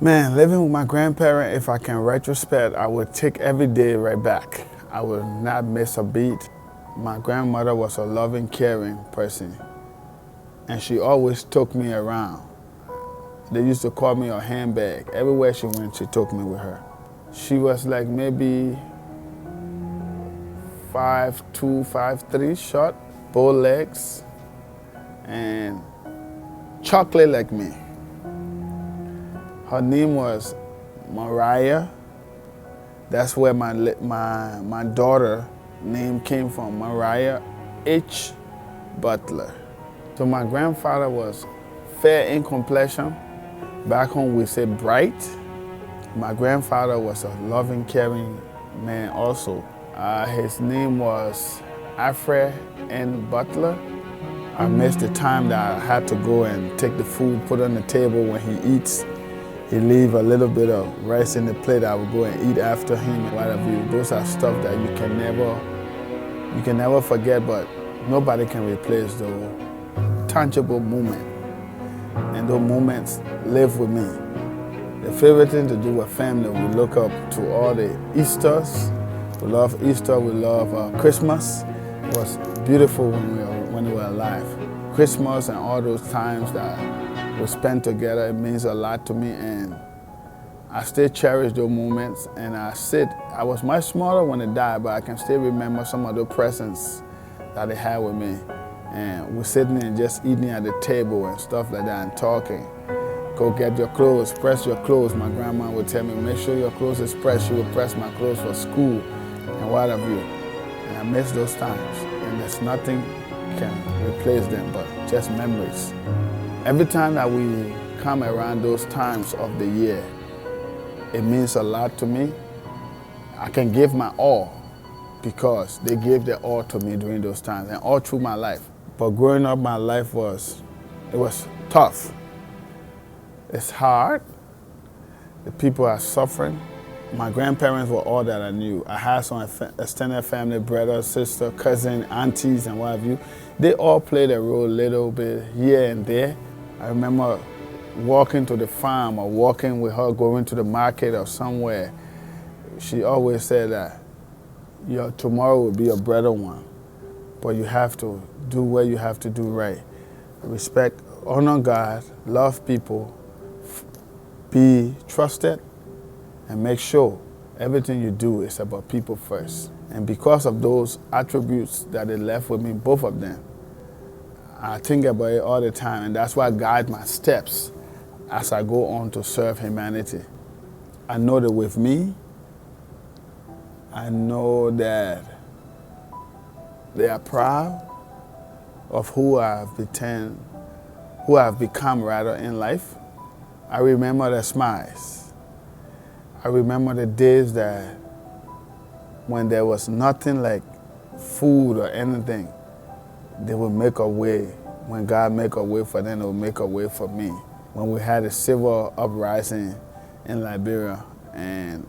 Man, living with my grandparent, if I can retrospect, I would take every day right back. I would not miss a beat. My grandmother was a loving, caring person, and she always took me around. They used to call me a handbag. Everywhere she went, she took me with her. She was like maybe 5'2", 5'3", short, bow legs, and chocolate like me. Her name was Mariah. That's where my daughter name came from, Mariah H. Butler. So my grandfather was fair in complexion. Back home we say bright. My grandfather was a loving, caring man also. His name was Alfred N. Butler. I missed the time that I had to go and take the food, put on the table when he eats. He leave a little bit of rice in the plate. I would go and eat after him and whatever. Those are stuff that you can never forget, but nobody can replace those tangible moments. And those moments live with me. The favorite thing to do with family, we look up to all the Easters. We love Easter, we love Christmas. It was beautiful when we were alive. Christmas and all those times that we spent together, it means a lot to me, and I still cherish those moments. And I was much smaller when they died, but I can still remember some of the presents that they had with me. And we're sitting and just eating at the table and stuff like that and talking. Go get your clothes, press your clothes. My grandma would tell me, make sure your clothes is pressed. She would press my clothes for school and what have you. And I miss those times. And there's nothing can replace them but just memories. Every time that we come around those times of the year, it means a lot to me. I can give my all because they gave their all to me during those times and all through my life. But growing up, my life was tough. It's hard. The people are suffering. My grandparents were all that I knew. I had some extended family, brother, sister, cousin, aunties, and what have you. They all played a role a little bit here and there. I remember walking to the farm or walking with her, going to the market or somewhere. She always said that your tomorrow will be a better one, but you have to do what you have to do right. Respect, honor God, love people, be trusted, and make sure everything you do is about people first. And because of those attributes that they left with me, both of them, I think about it all the time, and that's why I guide my steps as I go on to serve humanity. I know that with me, I know that they are proud of who I've become rather in life. I remember their smiles. I remember the days that when there was nothing like food or anything, they would make a way. When God make a way for them, they would make a way for me. When we had a civil uprising in Liberia and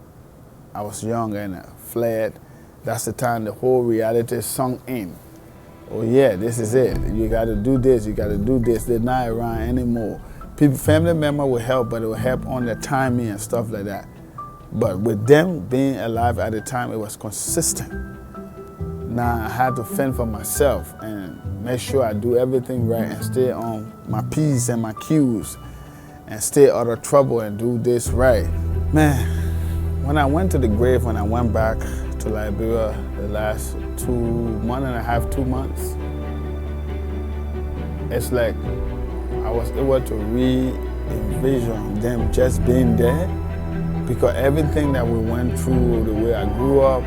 I was young and I fled, that's the time the whole reality sunk in. Oh yeah, this is it. You gotta do this, you gotta do this. They're not around anymore. People, family members will help, but it will help on the timing and stuff like that. But with them being alive at the time, it was consistent. Now I had to fend for myself and make sure I do everything right and stay on my P's and my Q's and stay out of trouble and do this right. Man, when I went to the grave, when I went back to Liberia the last 2 months, it's like I was able to re-envision them just being there, because everything that we went through, the way I grew up,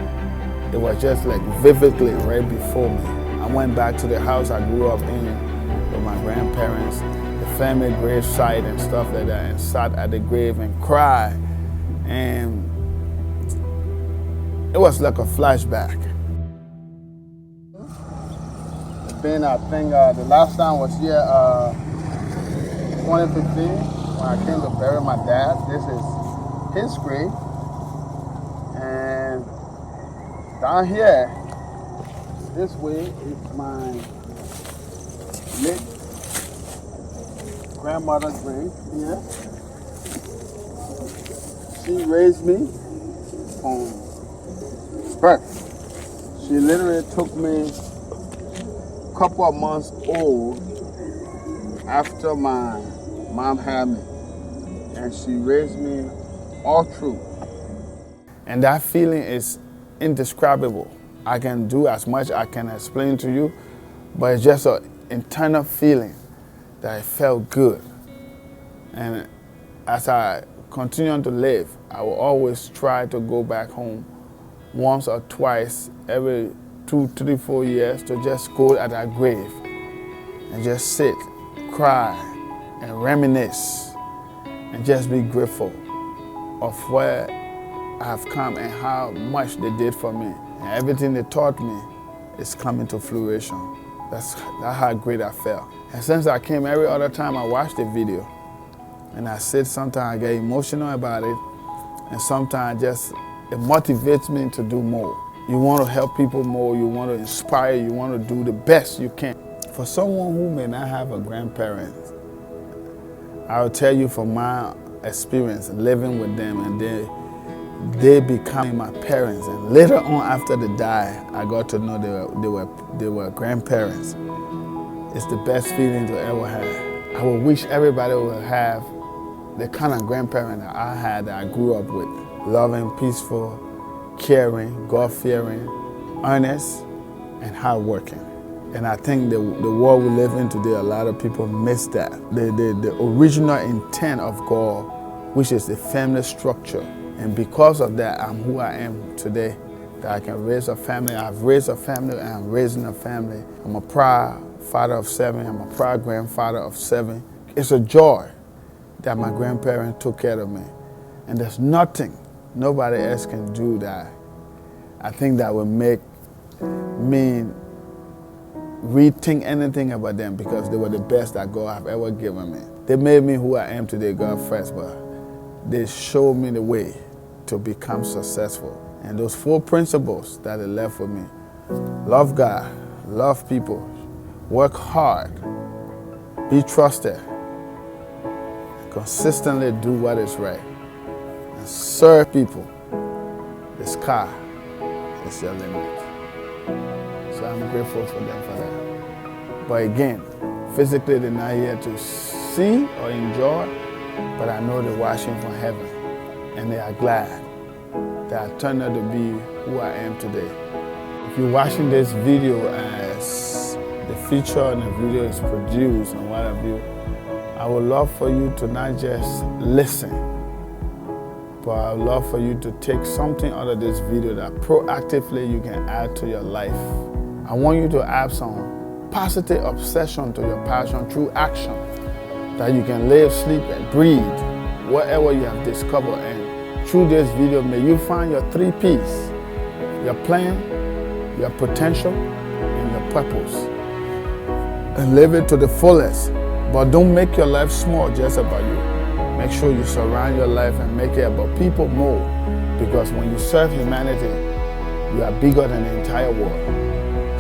it was just like vividly right before me. I went back to the house I grew up in with my grandparents, the family grave site and stuff like that, and sat at the grave and cried. And it was like a flashback. It's been, I think, the last time was here 2015 when I came to bury my dad. This is his grave. And down here, this way is my late grandmother's grave here. She raised me from birth. She literally took me a couple of months old after my mom had me. And she raised me all through. And that feeling is indescribable. I can do as much I can explain to you, but it's just an internal feeling that it felt good. And as I continue to live, I will always try to go back home once or twice every 2, 3, 4 years to just go at that grave and just sit, cry, and reminisce, and just be grateful of where I have come and how much they did for me. And everything they taught me is coming to fruition. That's how great I felt. And since I came, every other time I watch the video, and I sit, sometimes I get emotional about it, and sometimes it motivates me to do more. You want to help people more, you want to inspire, you want to do the best you can. For someone who may not have a grandparent, I will tell you from my experience living with them, and they becoming my parents. And later on, after they die, I got to know they were grandparents. It's the best feeling to ever have. I would wish everybody would have the kind of grandparent that I had, that I grew up with. Loving, peaceful, caring, God-fearing, earnest, and hardworking. And I think the world we live in today, a lot of people miss that. The original intent of God, which is the family structure. And because of that, I'm who I am today, that I can raise a family. I've raised a family, and I'm raising a family. I'm a proud father of 7. I'm a proud grandfather of 7. It's a joy that my grandparents took care of me. And there's nothing nobody else can do that I think that would make me rethink anything about them, because they were the best that God have ever given me. They made me who I am today, God first, but they showed me the way to become successful. And those 4 principles that they left with me: love God, love people, work hard, be trusted, consistently do what is right, and serve people. The sky is your limit. So I'm grateful for them for that. But again, physically they're not here to see or enjoy, but I know they're watching from heaven, and they are glad that I turned out to be who I am today. If you're watching this video as the feature and the video is produced and what have you, I would love for you to not just listen, but I would love for you to take something out of this video that proactively you can add to your life. I want you to add some positive obsession to your passion through action, that you can live, sleep, and breathe whatever you have discovered. And through this video, may you find your 3 P's: your plan, your potential, and your purpose. And live it to the fullest. But don't make your life small just about you. Make sure you surround your life and make it about people more. Because when you serve humanity, you are bigger than the entire world.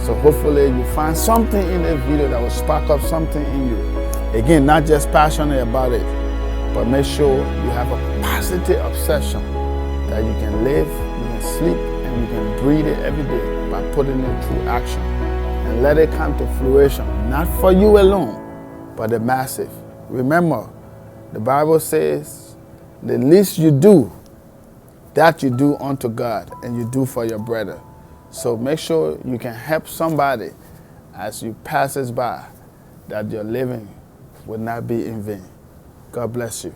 So hopefully you find something in this video that will spark up something in you. Again, not just passionate about it, but make sure you have a positive obsession that you can live, you can sleep, and you can breathe it every day by putting it through action. And let it come to fruition, not for you alone, but the massive. Remember, the Bible says, the least you do, that you do unto God, and you do for your brother. So make sure you can help somebody as you pass by, that your living will not be in vain. God bless you.